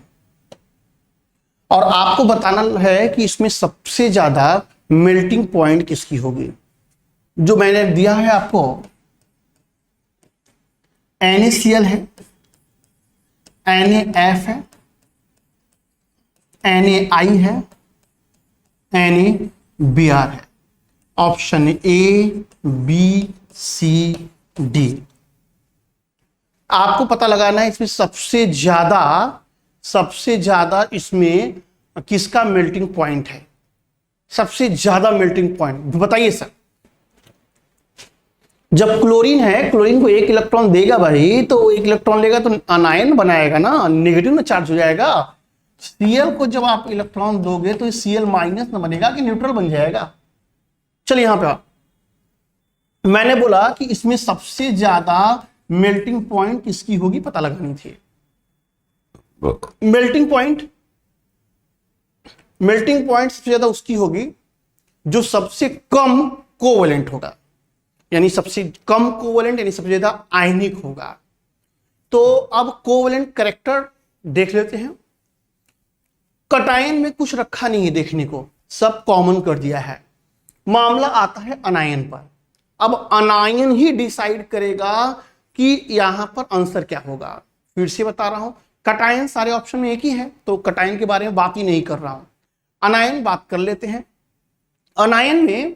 और आपको बताना है कि इसमें सबसे ज्यादा मेल्टिंग पॉइंट किसकी होगी। जो मैंने दिया है आपको NaCl है, NaF है, NaI है, NaBr है। Option A, B, C, D। आपको पता लगाना है इसमें सबसे ज्यादा इसमें किसका मेल्टिंग पॉइंट है, सबसे ज्यादा मेल्टिंग पॉइंट बताइए सर। जब क्लोरीन है, क्लोरीन को एक इलेक्ट्रॉन देगा भाई, तो एक इलेक्ट्रॉन लेगा तो अनायन बनाएगा ना, नेगेटिव ना चार्ज हो जाएगा। Cl को जब आप इलेक्ट्रॉन दोगे तो Cl माइनस ना बनेगा कि न्यूट्रल बन जाएगा। चलिए यहां पे मैंने बोला कि इसमें सबसे ज्यादा मेल्टिंग पॉइंट किसकी होगी पता लगानी थी। मेल्टिंग पॉइंट सबसे ज्यादा उसकी होगी जो सबसे कम कोवेलेंट होगा, यानी सबसे कम कोवेलेंट यानी सबसे ज्यादा आयनिक होगा। तो अब कोवेलेंट कैरेक्टर देख लेते हैं। कटायन में कुछ रखा नहीं है देखने को, सब कॉमन कर दिया है। मामला आता है अनायन पर। अब अनायन ही डिसाइड करेगा कि यहां पर आंसर क्या होगा। फिर से बता रहा हूं, कटायन सारे ऑप्शन में एक ही है, तो कटायन के बारे में बात ही नहीं कर रहा हूं। अनायन बात कर लेते हैं। अनायन में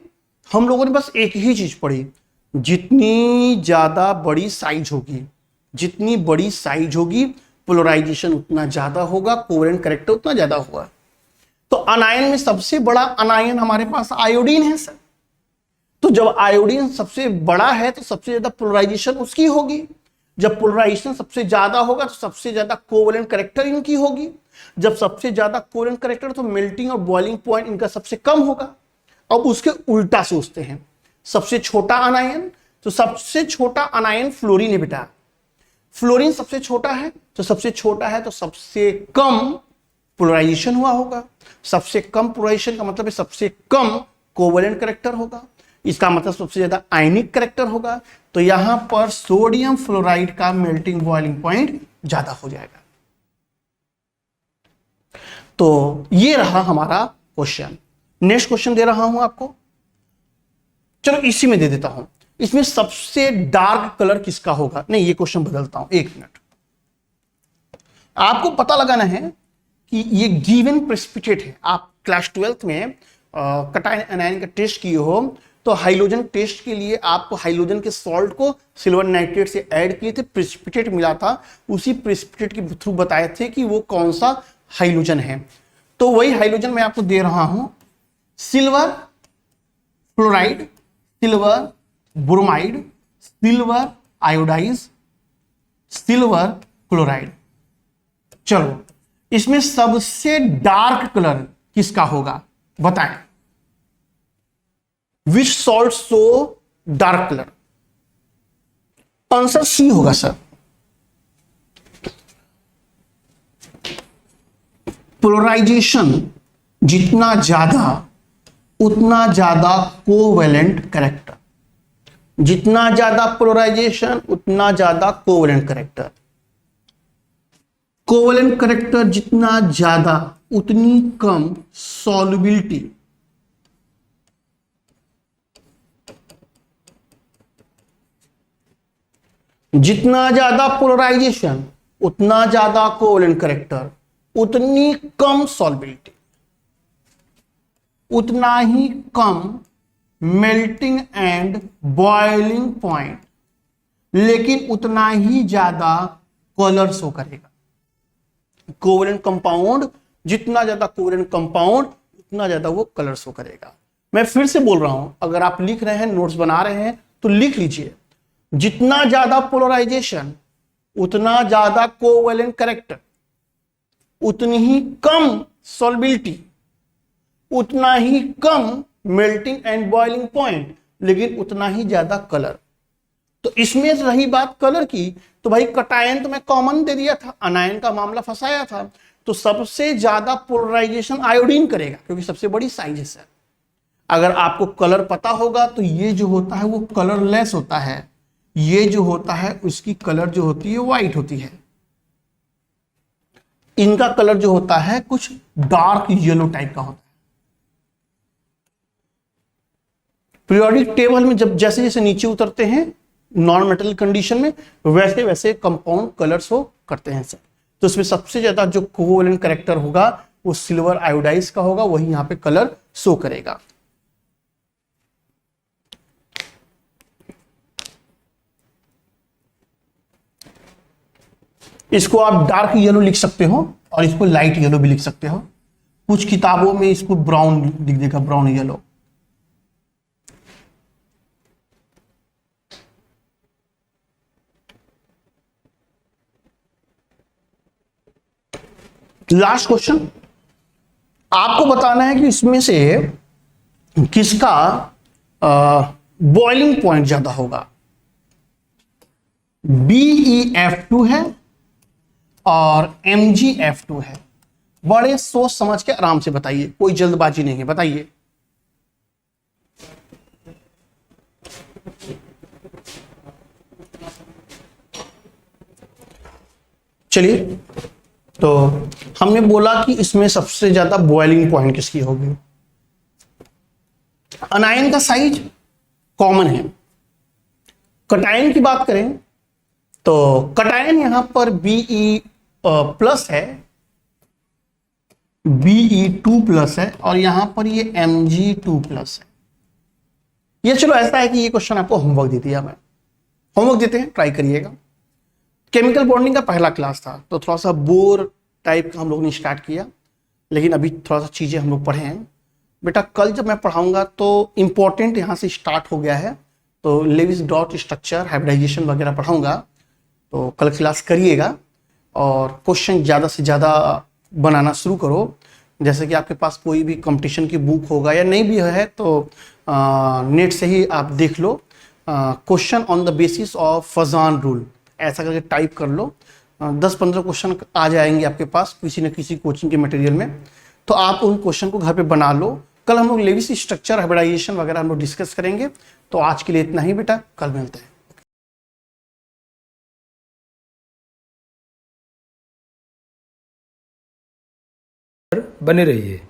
हम लोगों ने बस एक ही चीज पढ़ी, जितनी ज्यादा बड़ी साइज होगी पोलराइजेशन उतना ज्यादा होगा, कोवेलेंट कैरेक्टर उतना ज्यादा होगा। तो अनायन में सबसे बड़ा अनायन हमारे पास आयोडीन है सर। तो जब आयोडीन सबसे बड़ा है तो सबसे ज्यादा पोलराइजेशन उसकी होगी। जब पोलराइजेशन सबसे ज्यादा होगा तो सबसे ज्यादा कोवेलेंट कैरेक्टर इनकी होगी। जब सबसे ज्यादा कोवेलेंट कैरेक्टर तो मेल्टिंग और बॉइलिंग पॉइंट इनका सबसे कम होगा। अब उसके उल्टा सोचते हैं, सबसे छोटा अनायन, तो सबसे छोटा अनायन फ्लोरीन है बेटा। फ्लोरीन सबसे छोटा है तो सबसे कम पोलराइजेशन हुआ होगा। सबसे कम पोलराइजेशन का मतलब है सबसे कम कोवेलेंट कैरेक्टर होगा, इसका मतलब सबसे ज्यादा आयनिक कैरेक्टर होगा। तो यहां पर सोडियम फ्लोराइड का मेल्टिंग बॉइलिंग पॉइंट ज्यादा हो जाएगा। तो ये रहा हमारा क्वेश्चन। नेक्स्ट क्वेश्चन दे रहा हूं आपको, चलो इसी में दे देता हूं। इसमें सबसे डार्क कलर किसका होगा? नहीं, ये क्वेश्चन बदलता हूं, एक मिनट। आपको पता लगाना है कि ये गिवन प्रेसिपिटेट है। आप क्लास 12th में कटायन एनायन का टेस्ट किए हो, तो हाइड्रोजन टेस्ट के लिए आपको हाइड्रोजन के सॉल्ट को सिल्वर नाइट्रेट से ऐड किए थे, प्रेसिपिटेट मिला था, उसी प्रेसिपिटेट के थ्रू बताए थे कि वो कौन सा हाइड्रोजन है। तो वही हाइड्रोजन मैं आपको दे रहा हूं, silver fluoride, silver bromide, silver iodide, silver chloride. चलो इसमें सबसे डार्क कलर किसका होगा बताएं। Which salt show dark colour? Answer C होगा सर। पोलराइजेशन जितना ज्यादा उतना ज्यादा कोवेलेंट कैरेक्टर, जितना ज्यादा पोलराइजेशन उतना ज्यादा कोवेलेंट कैरेक्टर, कोवेलेंट कैरेक्टर जितना ज्यादा उतनी कम सॉल्युबिलिटी। जितना ज्यादा पोलराइजेशन उतना ज्यादा कोवेलेंट कैरेक्टर, उतनी कम सॉल्युबिलिटी, उतना ही कम मेल्टिंग एंड बॉइलिंग पॉइंट, लेकिन उतना ही ज्यादा कलर शो करेगा। कोवेलेंट कंपाउंड, जितना ज्यादा कोवेलेंट कंपाउंड उतना ज्यादा वो कलर शो करेगा। मैं फिर से बोल रहा हूं, अगर आप लिख रहे हैं, नोट्स बना रहे हैं तो लिख लीजिए, जितना ज्यादा पोलराइजेशन उतना ज्यादा कोवेलेंट कैरेक्टर, उतनी ही कम सॉल्युबिलिटी, उतना ही कम मेल्टिंग एंड बॉइलिंग पॉइंट, लेकिन उतना ही ज्यादा कलर। तो इसमें रही बात कलर की, तो भाई कटायन तो मैं कॉमन दे दिया था, अनायन का मामला फंसाया था। तो सबसे ज्यादा पोलराइजेशन आयोडीन करेगा क्योंकि सबसे बड़ी साइज है। अगर आपको कलर पता होगा तो ये जो होता है वो कलरलेस होता है, ये जो होता है उसकी कलर जो होती है व्हाइट होती है, इनका कलर जो होता है कुछ डार्क येलो टाइप का होता है। पीरियोडिक टेबल में जब जैसे जैसे नीचे उतरते हैं नॉन मेटल कंडीशन में, वैसे वैसे कंपाउंड कलर शो करते हैं सर। तो इसमें सबसे ज्यादा जो कोवेलेंट कैरेक्टर होगा वो सिल्वर आयोडाइज का होगा, वही यहां पे कलर शो करेगा। इसको आप डार्क येलो लिख सकते हो और इसको लाइट येलो भी लिख सकते हो। कुछ किताबों में इसको ब्राउन लिख देगा, ब्राउन येलो। लास्ट क्वेश्चन, आपको बताना है कि इसमें से किसका बॉइलिंग पॉइंट ज्यादा होगा। BeF2 है और MgF2 है। बड़े सोच समझ के आराम से बताइए, कोई जल्दबाजी नहीं है, बताइए। चलिए, तो हमने बोला कि इसमें सबसे ज्यादा बॉइलिंग पॉइंट किसकी होगी। अनायन का साइज कॉमन है। कटायन की बात करें तो कटायन यहां पर Be प्लस है, Be2 प्लस है और यहां पर ये Mg2 प्लस है। ये चलो ऐसा है कि ये क्वेश्चन आपको होमवर्क दे दिया, मैं होमवर्क देते हैं, ट्राई करिएगा। केमिकल बॉन्डिंग का पहला क्लास था तो थोड़ा सा बोर टाइप का हम लोग ने स्टार्ट किया, लेकिन अभी थोड़ा सा चीजें हम लोग पढ़े हैं। बेटा कल जब मैं पढ़ाऊंगा तो इंपॉर्टेंट यहां से स्टार्ट हो गया है, तो लेविस डॉट स्ट्रक्चर हाइब्रिडाइजेशन वगैरह पढ़ाऊंगा, तो कल क्लास करिएगा और क्वेश्चन ज़्यादा से ज़्यादा बनाना शुरू करो। जैसे कि आपके पास कोई भी कंपटीशन की बुक होगा या नहीं भी है तो नेट से ही आप देख लो, question on the basis of Fajans rule ऐसा करके टाइप कर लो। 10-15 क्वेश्चन आ जाएंगे आपके पास किसी न किसी कोचिंग के मटेरियल में, तो आप उन क्वेश्चन को घर पे बना लो। कल हम लोग लेविस स्ट्रक्चर हाइब्रिडाइजेशन वगैरह हम लोग डिस्कस करेंगे। तो आज के लिए इतना ही बेटा, कल मिलते हैं। बने रहिए।